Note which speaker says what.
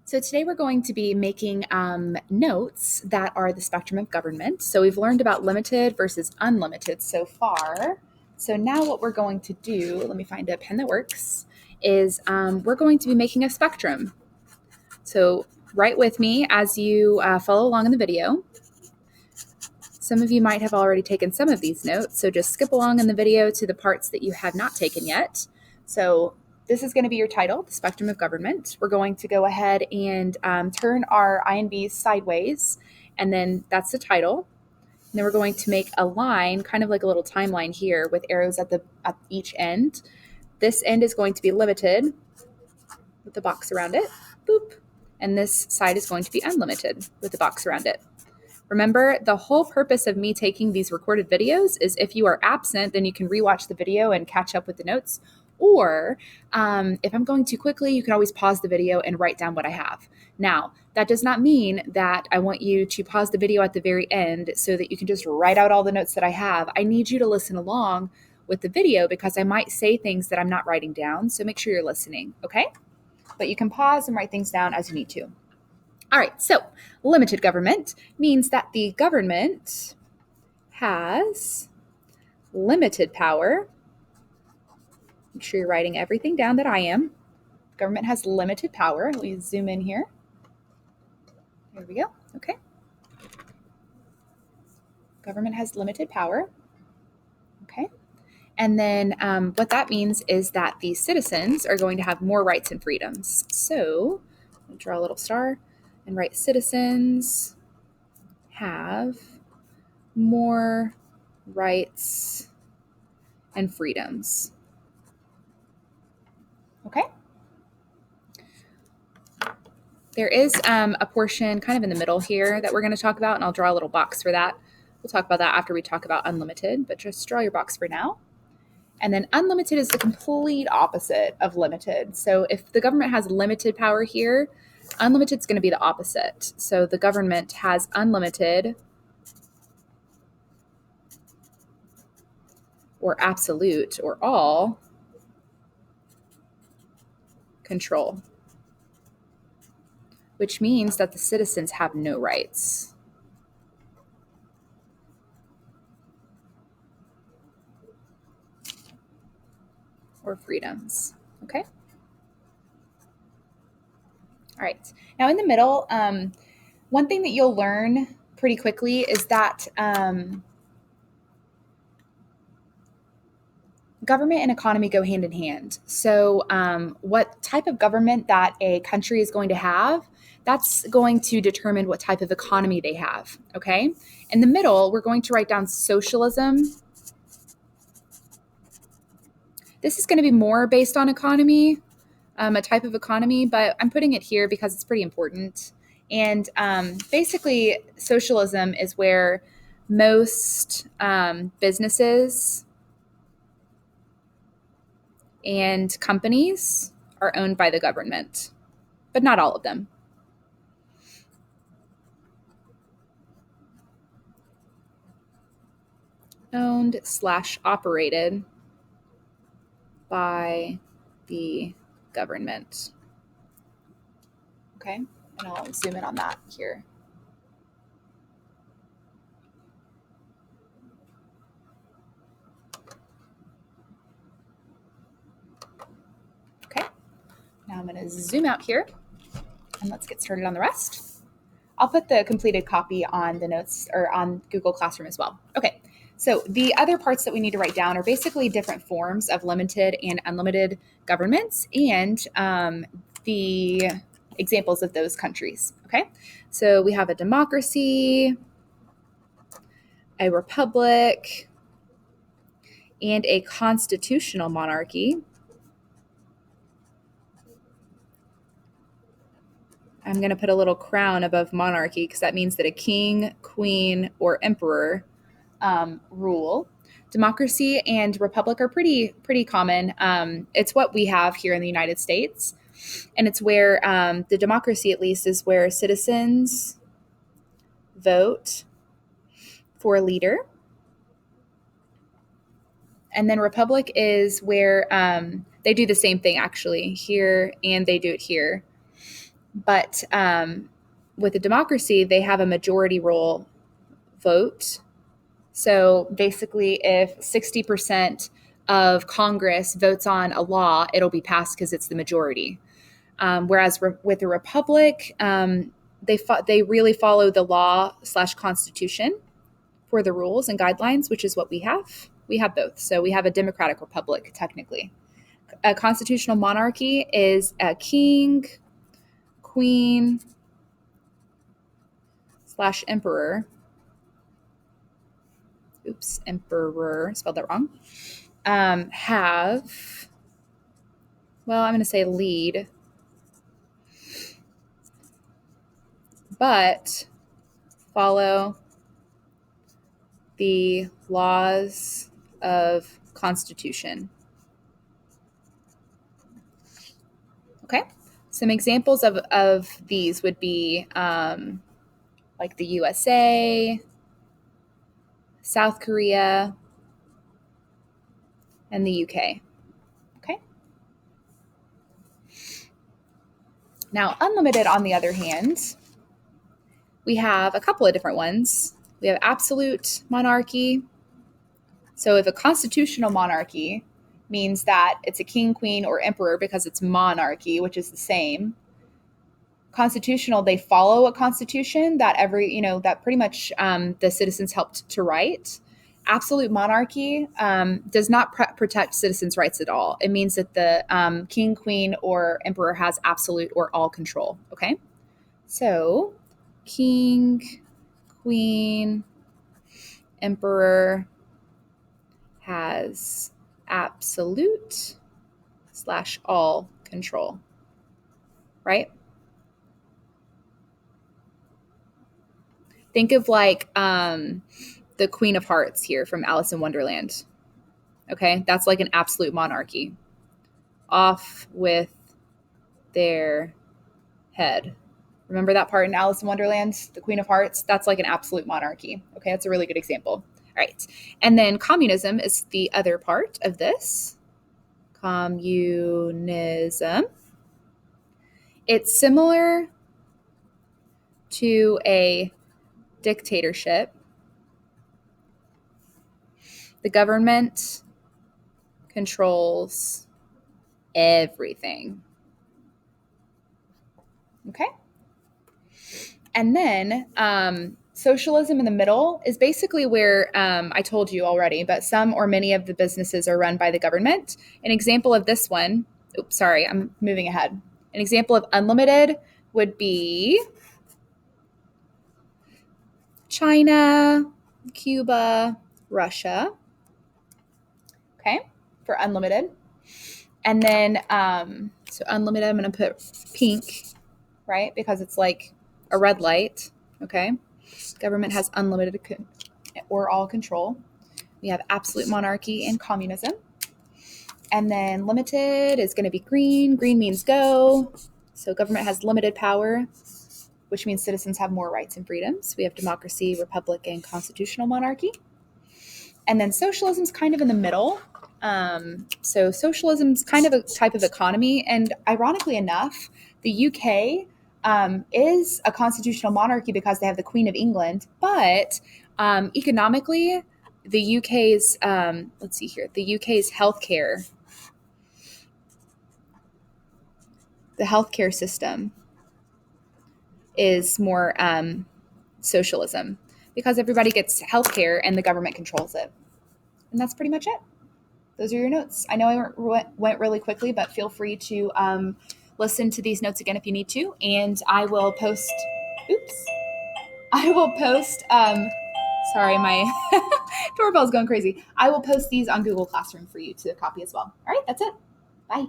Speaker 1: So today we're going to be making notes that are the spectrum of government. So we've learned about limited versus unlimited so far. So now what we're going to do, let me find a pen that works, is we're going to be making a spectrum. So write with me as you follow along in the video. Some of you might have already taken some of these notes, so just skip along in the video to the parts that you have not taken yet. So this is going to be your title, the spectrum of government. We're going to go ahead and turn our INVs sideways, and then that's the title. And then we're going to make a line, kind of like a little timeline here with arrows at each end. This end is going to be limited with the box around it, boop. And this side is going to be unlimited with the box around it. Remember, the whole purpose of me taking these recorded videos is if you are absent, then you can rewatch the video and catch up with the notes. Or if I'm going too quickly, you can always pause the video and write down what I have. Now, that does not mean that I want you to pause the video at the very end so that you can just write out all the notes that I have. I need you to listen along with the video because I might say things that I'm not writing down. So make sure you're listening, okay? But you can pause and write things down as you need to. All right, so limited government means that the government has limited power. Make sure you're writing everything down that I am. Government has limited power. Let me zoom in here. There we go. Okay. Government has limited power. Okay. And then what that means is that the citizens are going to have more rights and freedoms. So I'll draw a little star and write citizens have more rights and freedoms. Okay. There is a portion kind of in the middle here that we're going to talk about, and I'll draw a little box for that. We'll talk about that after we talk about unlimited, but just draw your box for now. And then unlimited is the complete opposite of limited. So if the government has limited power here, unlimited is going to be the opposite. So the government has unlimited or absolute or all control, which means that the citizens have no rights. Or freedoms. Okay. All right. Now in the middle, one thing that you'll learn pretty quickly is that government and economy go hand in hand. So what type of government that a country is going to have, that's going to determine what type of economy they have. Okay. In the middle, we're going to write down socialism. This is going to be more based on economy, a type of economy, but I'm putting it here because it's pretty important. And basically, socialism is where most businesses and companies are owned by the government, but not all of them. Owned/operated by the government. Okay, and I'll zoom in on that here. Okay, now I'm going to zoom out here and let's get started on the rest. I'll put the completed copy on the notes or on Google Classroom as well. Okay, so the other parts that we need to write down are basically different forms of limited and unlimited governments and the examples of those countries. Okay, so we have a democracy, a republic, and a constitutional monarchy. I'm going to put a little crown above monarchy because that means that a king, queen, or emperor rule. Democracy and republic are pretty common. It's what we have here in the United States. And it's where the democracy, at least, is where citizens vote for a leader. And then republic is where they do the same thing, actually, here, and they do it here. But with a democracy, they have a majority rule vote. So basically, if 60% of Congress votes on a law, it'll be passed because it's the majority. Whereas with a republic, they really follow the law / constitution for the rules and guidelines, which is what we have. We have both. So we have a democratic republic, technically. A constitutional monarchy is a king, queen / emperor. Oops, emperor, spelled that wrong. Have, well, I'm going to say lead, but follow the laws of constitution. Okay. Some examples of these would be like the USA, South Korea, and the UK. Okay. Now, unlimited, on the other hand, we have a couple of different ones. We have absolute monarchy. So if a constitutional monarchy means that it's a king, queen, or emperor because it's monarchy, which is the same. Constitutional, they follow a constitution that that pretty much the citizens helped to write. Absolute monarchy does not protect citizens' rights at all. It means that the king, queen, or emperor has absolute or all control. Okay, so king, queen, emperor has absolute / all control, right? Think of like the Queen of Hearts here from Alice in Wonderland. Okay, that's like an absolute monarchy. Off with their head. Remember that part in Alice in Wonderland, the Queen of Hearts? That's like an absolute monarchy. Okay, that's a really good example. All right. And then communism is the other part of this. Communism. It's similar to a dictatorship. The government controls everything. Okay? And then socialism in the middle is basically where I told you already, but some or many of the businesses are run by the government. An example of this one, oops, sorry, I'm moving ahead. An example of unlimited would be China, Cuba, Russia. Okay, for unlimited. And then, so unlimited, I'm going to put pink, right? Because it's like a red light. Okay. Government has unlimited or all control. We have absolute monarchy and communism. And then limited is going to be green. Green means go. So government has limited power, which means citizens have more rights and freedoms. We have democracy, republic, and constitutional monarchy. And then socialism is kind of in the middle. So socialism is kind of a type of economy. And ironically enough, the UK is a constitutional monarchy because they have the Queen of England. But economically, the UK's, let's see here, the UK's healthcare, the healthcare system is more socialism because everybody gets healthcare and the government controls it. And that's pretty much it. Those are your notes. I know I went really quickly, but feel free to listen to these notes again if you need to. And I will post, sorry, my doorbell's going crazy. I will post these on Google Classroom for you to copy as well. All right, that's it. Bye.